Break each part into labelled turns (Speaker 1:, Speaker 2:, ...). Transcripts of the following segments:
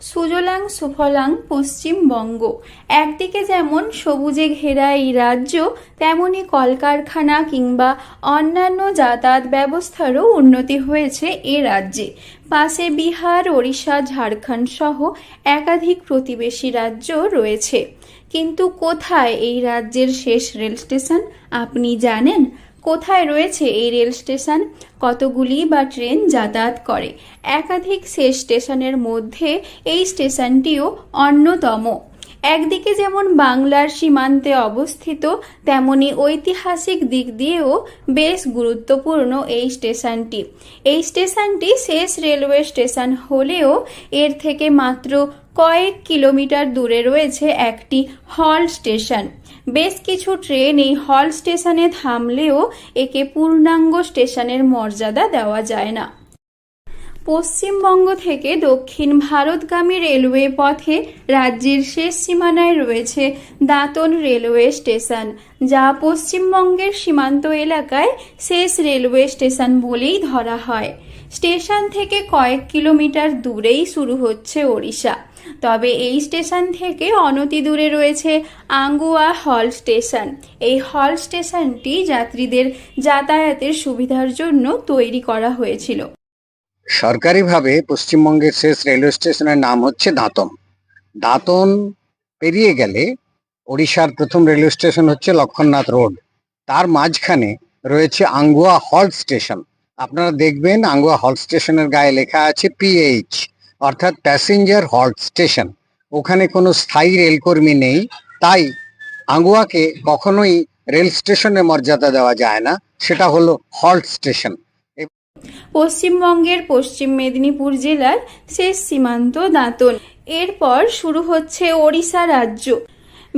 Speaker 1: সুজলাং সুফলাং পশ্চিমবঙ্গ। একদিকে যেমন সবুজে ঘেরা এই রাজ্য, তেমনি কলকারখানা কিংবা অন্যান্য যাতায়াত ব্যবস্থারও উন্নতি হয়েছে এ রাজ্যে। পাশে বিহার, ওড়িশা, ঝাড়খণ্ড সহ একাধিক প্রতিবেশী রাজ্য রয়েছে। কিন্তু কোথায় এই রাজ্যের শেষ রেল স্টেশন আপনি জানেন? কোথায় রয়েছে এই রেল স্টেশন? কতগুলি বা ট্রেন যাতায়াত করে? একাধিক শেষ স্টেশনের মধ্যে এই স্টেশনটিও অন্যতম। একদিকে যেমন বাংলার সীমান্তে অবস্থিত, তেমনি ঐতিহাসিক দিক দিয়েও বেশ গুরুত্বপূর্ণ এই স্টেশনটি। এই স্টেশনটি শেষ রেলওয়ে স্টেশন হলেও এর থেকে মাত্র কয়েক কিলোমিটার দূরে রয়েছে একটি হল্ট স্টেশন। বেশ কিছু ট্রেন এই হল্ট স্টেশনে থামলেও একে পূর্ণাঙ্গ স্টেশনের মর্যাদা দেওয়া যায় না। পশ্চিমবঙ্গ থেকে দক্ষিণ ভারতগামী রেলওয়ে পথে রাজ্যের শেষ সীমানায় রয়েছে দাঁতন রেলওয়ে স্টেশন, যা পশ্চিমবঙ্গের সীমান্ত এলাকায় শেষ রেলওয়ে স্টেশন বলেই ধরা হয়। স্টেশন থেকে কয়েক কিলোমিটার দূরেই শুরু হচ্ছে ওড়িশা। তবে এই স্টেশন থেকে অনতি দূরে রয়েছে আঙ্গুয়া হল্ট স্টেশন। এই হল্ট স্টেশনটি যাত্রীদের যাতায়াতের সুবিধার জন্য তৈরি করা হয়েছিল।
Speaker 2: সরকারিভাবে পশ্চিমবঙ্গের শেষ রেলওয়ে স্টেশনের নাম হচ্ছে দাঁতন। দাঁতন পেরিয়ে গেলে ওড়িশার প্রথম রেলওয়ে স্টেশন হচ্ছে লক্ষণনাথ রোড। তার মাঝখানে রয়েছে আঙ্গুয়া হল্ট স্টেশন। আপনারা দেখবেন আঙ্গুয়া হল্ট স্টেশনের গায়ে লেখা আছে PH, অর্থাৎ প্যাসেঞ্জার হল্ট স্টেশন। ওখানে কোনো স্থায়ী রেলকর্মী নেই, তাই আঙ্গুয়াকে কখনোই রেল স্টেশনের মর্যাদা দেওয়া যায় না, সেটা হলো হল্ট স্টেশন।
Speaker 1: পশ্চিমবঙ্গের পশ্চিম মেদিনীপুর জেলার শেষ সীমান্ত দাঁতন। এরপর শুরু হচ্ছে ওড়িশা রাজ্য।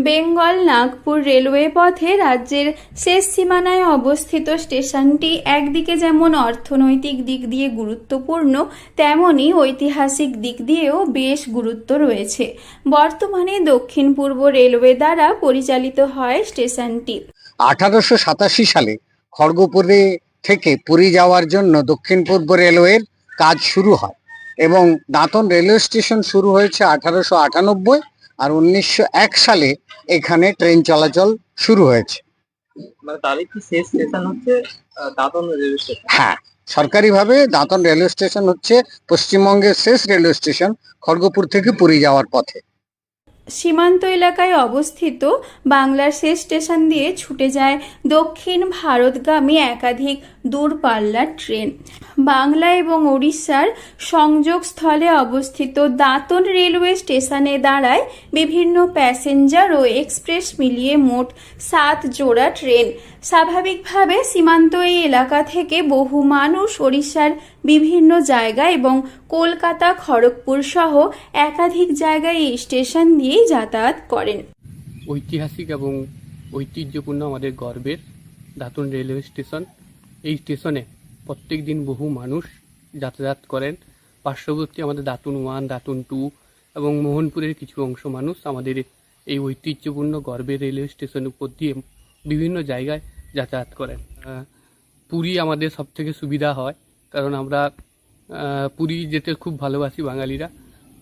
Speaker 1: বেঙ্গল নাগপুর রেলওয়ে পথে রাজ্যের শেষ সীমানায় অবস্থিত স্টেশনটি একদিকে যেমন অর্থনৈতিক দিক দিয়ে গুরুত্বপূর্ণ, তেমনি ঐতিহাসিক দিক দিয়েও বেশ গুরুত্ব রয়েছে। বর্তমানে দক্ষিণ পূর্ব রেলওয়ে দ্বারা পরিচালিত হয় স্টেশনটি।
Speaker 2: 1887 সালে খড়গপুরে থেকে পুরী যাওয়ার জন্য দক্ষিণ পূর্ব রেলওয়ের কাজ শুরু হয় এবং দাঁতন রেলওয়ে স্টেশন শুরু হয়েছে 1898, আর 1901 সালে এখানে ট্রেন চলাচল শুরু হয়েছে।
Speaker 3: মানে তারই কি শেষ স্টেশন হচ্ছে দাঁতন রেলওয়ে স্টেশন?
Speaker 2: হ্যাঁ, সরকারিভাবে দাঁতন রেলওয়ে স্টেশন হচ্ছে পশ্চিমবঙ্গের শেষ রেলওয়ে স্টেশন খড়গপুর থেকে পুরী যাওয়ার পথে।
Speaker 1: সীমান্ত এলাকায় অবস্থিত বাংলার শেষ স্টেশন দিয়ে ছুটে যায় দক্ষিণ ভারতগামী একাধিক দূরপাল্লার ট্রেন। বাংলা এবং ওড়িশার সংযোগস্থলে অবস্থিত দাঁতন রেলওয়ে স্টেশনে দাঁড়ায় বিভিন্ন প্যাসেঞ্জার ও এক্সপ্রেস মিলিয়ে মোট 7 জোড়া ট্রেন। স্বাভাবিকভাবে সীমান্ত এই এলাকা থেকে বহু মানুষ ওড়িশার বিভিন্ন জায়গায় এবং কলকাতা, খড়গপুর সহ একাধিক জায়গায় এই স্টেশন দিয়েই যাতায়াত করেন।
Speaker 4: ঐতিহাসিক এবং ঐতিহ্যপূর্ণ আমাদের গর্বের দাঁতন রেলওয়ে স্টেশন। এই স্টেশনে প্রত্যেক দিন বহু মানুষ যাতায়াত করেন। পার্শ্ববর্তী আমাদের দাঁতন 1, দাঁতন 2 এবং মোহনপুরের কিছু অংশ মানুষ আমাদের এই ঐতিহ্যপূর্ণ গর্বের রেলওয়ে স্টেশনের উপর দিয়ে বিভিন্ন জায়গায় যাতায়াত করেন। পুরী আমাদের সব থেকে সুবিধা হয়, কারণ আমরা পুরী যেতে খুব ভালোবাসি বাঙালিরা,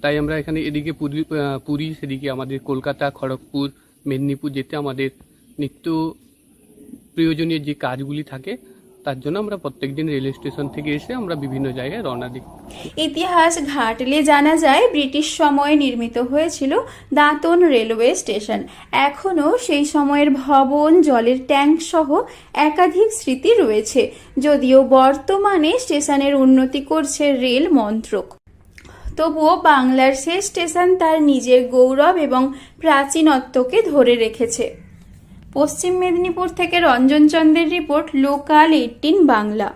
Speaker 4: তাই আমরা এখানে এদিকে পুরী সেদিকে আমাদের কলকাতা, খড়গপুর, মেদিনীপুর যেতে আমাদের নিত্য প্রয়োজনীয় যে কাজগুলি থাকে, তার জন্য আমরা প্রত্যেকদিন রেলওয়ে স্টেশন থেকে এসে আমরা বিভিন্ন জায়গায় রওনা দিই।
Speaker 1: ইতিহাস ঘাঁটলে জানা যায় ব্রিটিশ সময়ে নির্মিত হয়েছিল দাঁতন রেলওয়ে স্টেশন। এখনও সেই সময়ের ভবন, জলের ট্যাঙ্ক সহ একাধিক স্মৃতি রয়েছে, যদিও বর্তমানে স্টেশনের উন্নতি করছে রেল মন্ত্রক। তবুও বাংলার শেষ স্টেশন তার নিজের গৌরব এবং প্রাচীনত্বকে ধরে রেখেছে। পশ্চিম মেদিনীপুর থেকে রঞ্জন চন্দ্রের রিপোর্ট, লোকাল 18 বাংলা।